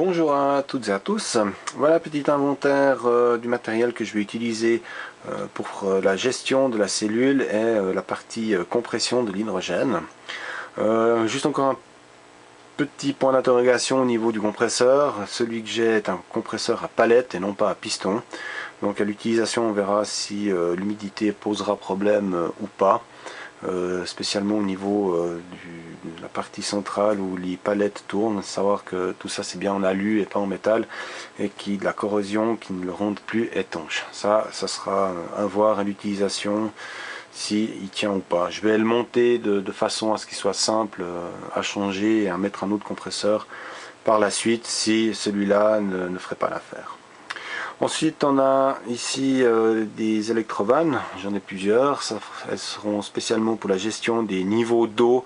Bonjour à toutes et à tous. Voilà un petit inventaire du matériel que je vais utiliser pour la gestion de la cellule et la partie compression de l'hydrogène. Juste encore un petit point d'interrogation au niveau du compresseur. Celui que j'ai est un compresseur à palette et non pas à piston. Donc à l'utilisation on verra si l'humidité posera problème ou pas. Spécialement au niveau de la partie centrale où les palettes tournent, savoir que tout ça c'est bien en alu et pas en métal et qu'il y a de la corrosion qui ne le rende plus étanche. Ça sera à voir à l'utilisation si il tient ou pas. Je vais le monter de façon à ce qu'il soit simple à changer et à mettre un autre compresseur par la suite si celui-là ne ferait pas l'affaire. Ensuite on a ici des électrovannes, j'en ai plusieurs, elles seront spécialement pour la gestion des niveaux d'eau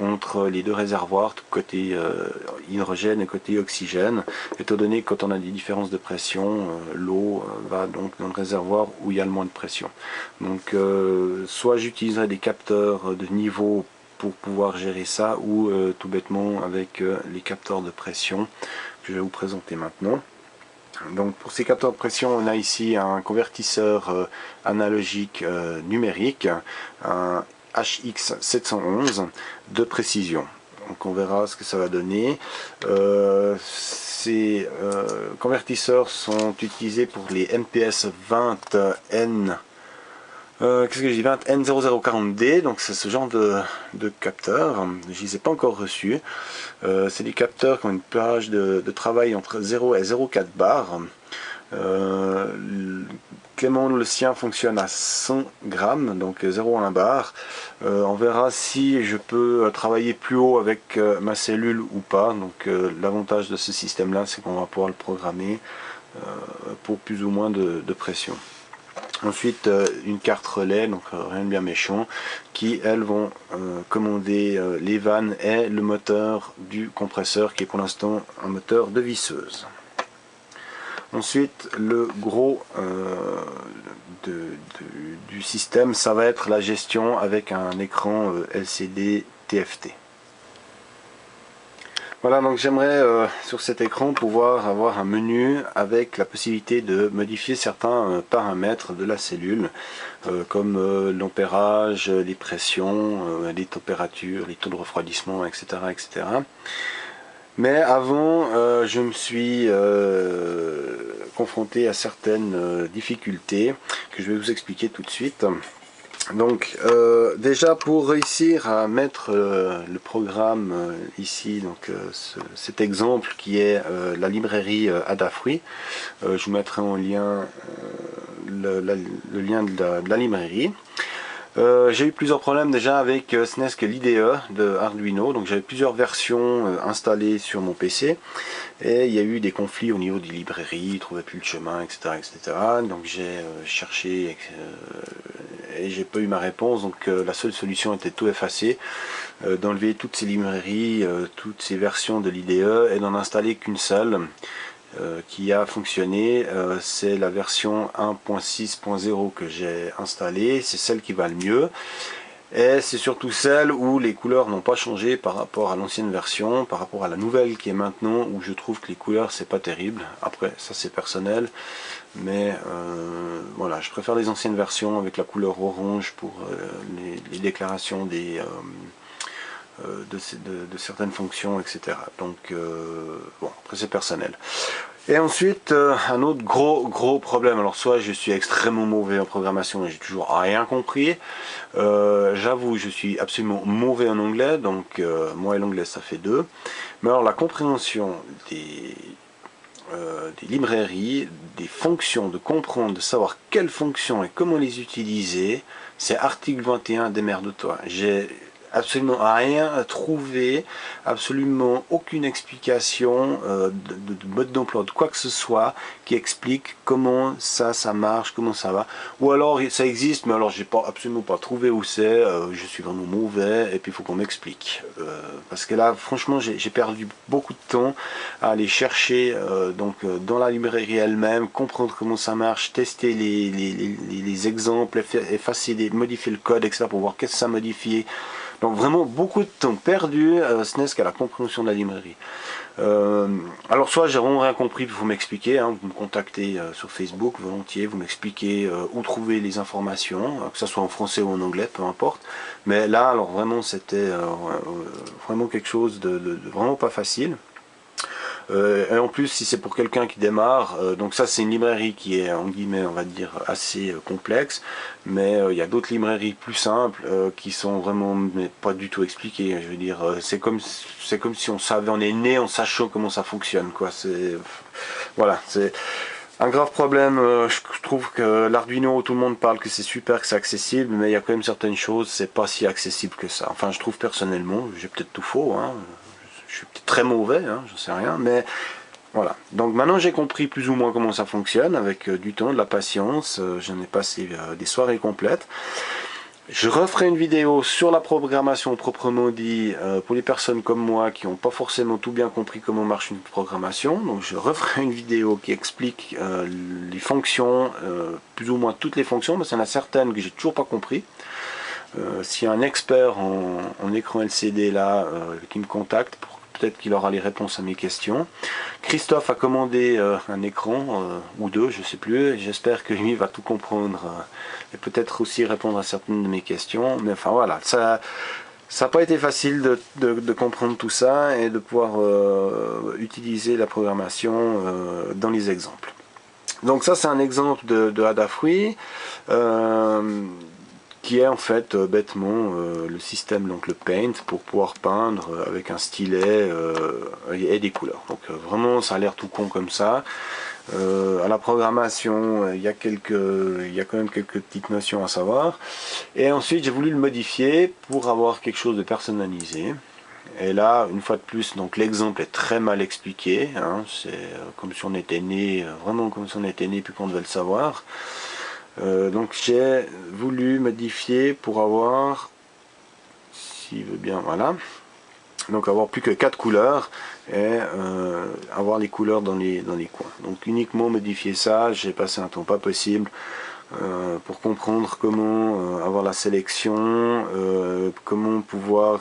entre les deux réservoirs, côté hydrogène et côté oxygène, étant donné que quand on a des différences de pression, l'eau va donc dans le réservoir où il y a le moins de pression. Donc soit j'utiliserai des capteurs de niveau pour pouvoir gérer ça, ou tout bêtement avec les capteurs de pression que je vais vous présenter maintenant. Donc pour ces capteurs de pression, on a ici un convertisseur analogique numérique, un HX711 de précision. Donc on verra ce que ça va donner. Ces convertisseurs sont utilisés pour les MPS 20N. Qu'est-ce que j'ai dit, 20N0040D, donc c'est ce genre de capteurs. Je ne les ai pas encore reçus. C'est des capteurs qui ont une plage de travail entre 0 et 0,4 bar. Clément le sien fonctionne à 100 grammes, donc 0,1 bar. On verra si je peux travailler plus haut avec ma cellule ou pas. Donc l'avantage de ce système là, c'est qu'on va pouvoir le programmer pour plus ou moins de pression. Ensuite une carte relais, donc rien de bien méchant, qui elles vont commander les vannes et le moteur du compresseur, qui est pour l'instant un moteur de visseuse. Ensuite le gros du système, ça va être la gestion avec un écran LCD TFT. Voilà, donc j'aimerais sur cet écran pouvoir avoir un menu avec la possibilité de modifier certains paramètres de la cellule, comme l'ampérage, les pressions, les températures, les taux de refroidissement, etc. etc. Mais avant, je me suis confronté à certaines difficultés que je vais vous expliquer tout de suite. Donc déjà pour réussir à mettre le programme ici, donc cet exemple qui est la librairie Adafruit, je vous mettrai en lien le lien de la librairie. J'ai eu plusieurs problèmes déjà avec ce n'est que l'IDE de Arduino, donc j'avais plusieurs versions installées sur mon PC et il y a eu des conflits au niveau des librairies, ils trouvaient plus le chemin, etc. etc. Donc j'ai cherché et j'ai pas eu ma réponse, donc la seule solution était de tout effacer, d'enlever toutes ces librairies, toutes ces versions de l'IDE et d'en installer qu'une seule qui a fonctionné. C'est la version 1.6.0 que j'ai installée, c'est celle qui va le mieux. Et c'est surtout celle où les couleurs n'ont pas changé par rapport à l'ancienne version, par rapport à la nouvelle qui est maintenant, où je trouve que les couleurs c'est pas terrible. Après ça c'est personnel, mais voilà, je préfère les anciennes versions avec la couleur orange pour les déclarations des de certaines fonctions, etc. Donc bon, après c'est personnel. Et ensuite un autre gros problème, alors soit je suis extrêmement mauvais en programmation et j'ai toujours rien compris, j'avoue je suis absolument mauvais en anglais, donc moi et l'anglais ça fait deux, mais alors la compréhension des librairies, des fonctions, de comprendre, de savoir quelles fonctions et comment les utiliser, c'est article 21, démerde-toi. J'ai absolument rien à trouver, absolument aucune explication de mode d'emploi, de quoi que ce soit qui explique comment ça marche, comment ça va, ou alors ça existe mais alors j'ai absolument pas trouvé où c'est, je suis vraiment mauvais et puis il faut qu'on m'explique, parce que là franchement j'ai perdu beaucoup de temps à aller chercher donc dans la librairie elle-même, comprendre comment ça marche, tester les exemples, effacer, modifier le code, etc. pour voir qu'est-ce que ça modifie Donc vraiment beaucoup de temps perdu, ce n'est qu'à la compréhension de la librairie. Alors soit j'ai vraiment rien compris, vous m'expliquez, hein, vous me contactez sur Facebook volontiers, vous m'expliquez où trouver les informations, que ce soit en français ou en anglais, peu importe. Mais là, alors vraiment, c'était vraiment quelque chose de vraiment pas facile. Et en plus, si c'est pour quelqu'un qui démarre, donc ça c'est une librairie qui est en guillemets, on va dire, assez complexe, mais il y a d'autres librairies plus simples qui sont vraiment mais pas du tout expliquées. Je veux dire, c'est comme si on savait, on est né en sachant comment ça fonctionne, quoi. C'est voilà, c'est un grave problème. Je trouve que l'Arduino, tout le monde parle que c'est super, que c'est accessible, mais il y a quand même certaines choses, c'est pas si accessible que ça. Enfin, je trouve personnellement, j'ai peut-être tout faux, hein. Je suis peut-être très mauvais, hein, je sais rien, mais voilà. Donc maintenant j'ai compris plus ou moins comment ça fonctionne, avec du temps, de la patience, j'en ai passé des soirées complètes. Je referai une vidéo sur la programmation proprement dit, pour les personnes comme moi qui n'ont pas forcément tout bien compris comment marche une programmation. Donc je referai une vidéo qui explique les fonctions, plus ou moins toutes les fonctions, mais il y en a certaines que j'ai toujours pas compris. S'il y a un expert en écran LCD là qui me contacte, peut-être qu'il aura les réponses à mes questions. Christophe a commandé un écran ou deux, je sais plus. J'espère que lui va tout comprendre et peut-être aussi répondre à certaines de mes questions. Mais enfin voilà, ça n'a pas été facile de comprendre tout ça et de pouvoir utiliser la programmation dans les exemples. Donc ça c'est un exemple de Adafruit. Qui est en fait bêtement le système, donc le Paint, pour pouvoir peindre avec un stylet et des couleurs. Donc vraiment ça a l'air tout con comme ça. À la programmation, il y a quand même quelques petites notions à savoir. Et ensuite j'ai voulu le modifier pour avoir quelque chose de personnalisé. Et là, une fois de plus, donc l'exemple est très mal expliqué, hein, c'est comme si on était né, vraiment comme si on était né puis qu'on devait le savoir. Donc j'ai voulu modifier pour avoir, s'il veut bien, voilà, donc avoir plus que 4 couleurs et avoir les couleurs dans les coins. Donc uniquement modifier ça, j'ai passé un temps pas possible pour comprendre comment avoir la sélection, comment pouvoir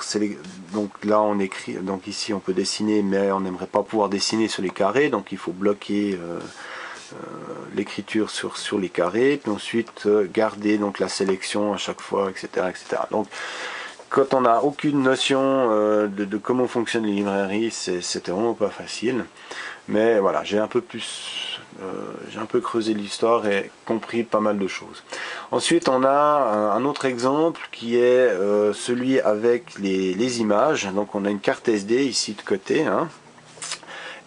donc là on écrit, donc ici on peut dessiner mais on n'aimerait pas pouvoir dessiner sur les carrés, donc il faut bloquer l'écriture sur les carrés, puis ensuite garder donc la sélection à chaque fois, etc. etc. Donc quand on n'a aucune notion de comment fonctionnent les librairies, c'était vraiment pas facile. Mais voilà, j'ai un peu creusé l'histoire et compris pas mal de choses. Ensuite, on a un autre exemple qui est celui avec les images. Donc on a une carte SD ici de côté, hein.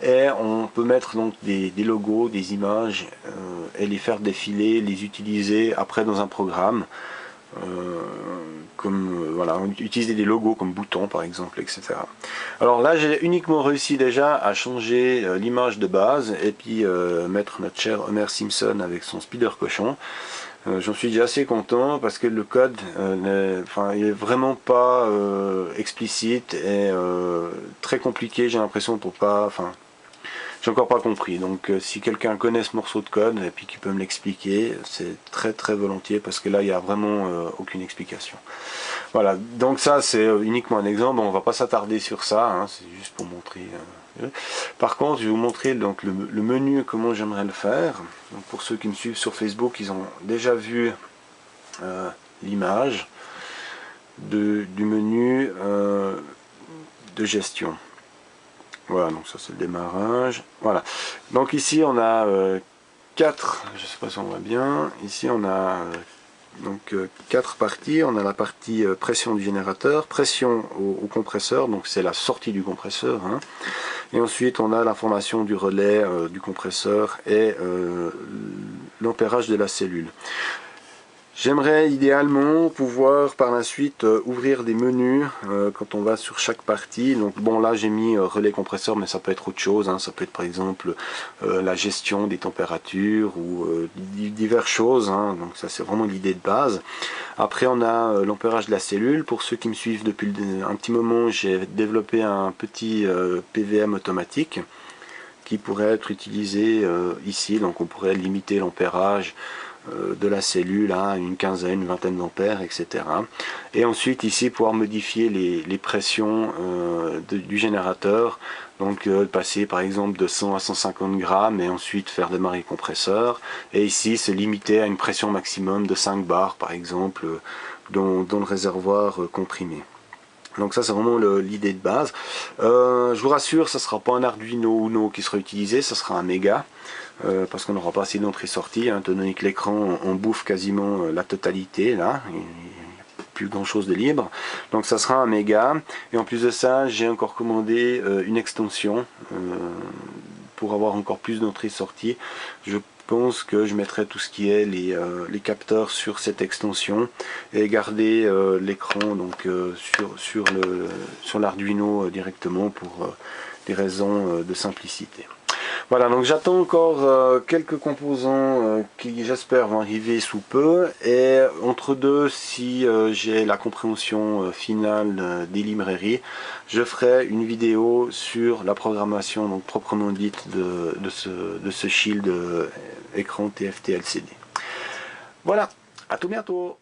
Et on peut mettre donc des logos, des images et les faire défiler, les utiliser après dans un programme. Voilà, utiliser des logos comme boutons par exemple, etc. Alors là j'ai uniquement réussi déjà à changer l'image de base et puis mettre notre cher Homer Simpson avec son Spider Cochon. J'en suis déjà assez content parce que le code il est vraiment pas explicite et très compliqué, j'ai l'impression, pour pas... J'ai encore pas compris, donc si quelqu'un connaît ce morceau de code et puis qui peut me l'expliquer, c'est très très volontiers parce que là il n'y a vraiment aucune explication. Voilà, donc ça c'est uniquement un exemple, on va pas s'attarder sur ça, hein, c'est juste pour montrer. Par contre je vais vous montrer donc le menu, comment j'aimerais le faire. Donc, pour ceux qui me suivent sur Facebook, ils ont déjà vu l'image du menu de gestion. Voilà, donc ça c'est le démarrage. Voilà. Donc ici on a 4, je sais pas si on voit bien, ici on a donc 4 parties. On a la partie pression du générateur, pression au compresseur, donc c'est la sortie du compresseur, hein. Et ensuite on a l'information du relais du compresseur et l'ampérage de la cellule. J'aimerais idéalement pouvoir par la suite ouvrir des menus quand on va sur chaque partie. Donc bon, là j'ai mis relais compresseur, mais ça peut être autre chose, hein. Ça peut être par exemple la gestion des températures ou diverses choses, hein. Donc ça c'est vraiment l'idée de base. Après on a l'ampérage de la cellule. Pour ceux qui me suivent depuis un petit moment, j'ai développé un petit PVM automatique qui pourrait être utilisé ici. Donc on pourrait limiter l'ampérage de la cellule à une quinzaine, une vingtaine d'ampères, etc. Et ensuite ici pouvoir modifier les pressions du générateur, donc passer par exemple de 100 à 150 grammes et ensuite faire démarrer le compresseur, et ici se limiter à une pression maximum de 5 bars par exemple dans le réservoir comprimé. Donc ça c'est vraiment l'idée de base. Je vous rassure, ça ne sera pas un Arduino Uno qui sera utilisé, ça sera un Mega. Parce qu'on n'aura pas assez d'entrée-sortie, hein, étant donné que l'écran on bouffe quasiment la totalité là, il n'y a plus grand chose de libre, donc ça sera un Mega. Et en plus de ça, j'ai encore commandé une extension pour avoir encore plus d'entrée-sortie. Je pense que je mettrai tout ce qui est les capteurs sur cette extension et garder l'écran donc sur l'Arduino directement pour des raisons de simplicité. Voilà, donc j'attends encore quelques composants qui j'espère vont arriver sous peu, et entre deux, si j'ai la compréhension finale des librairies, je ferai une vidéo sur la programmation donc proprement dite de ce shield écran TFT LCD. Voilà, à tout bientôt.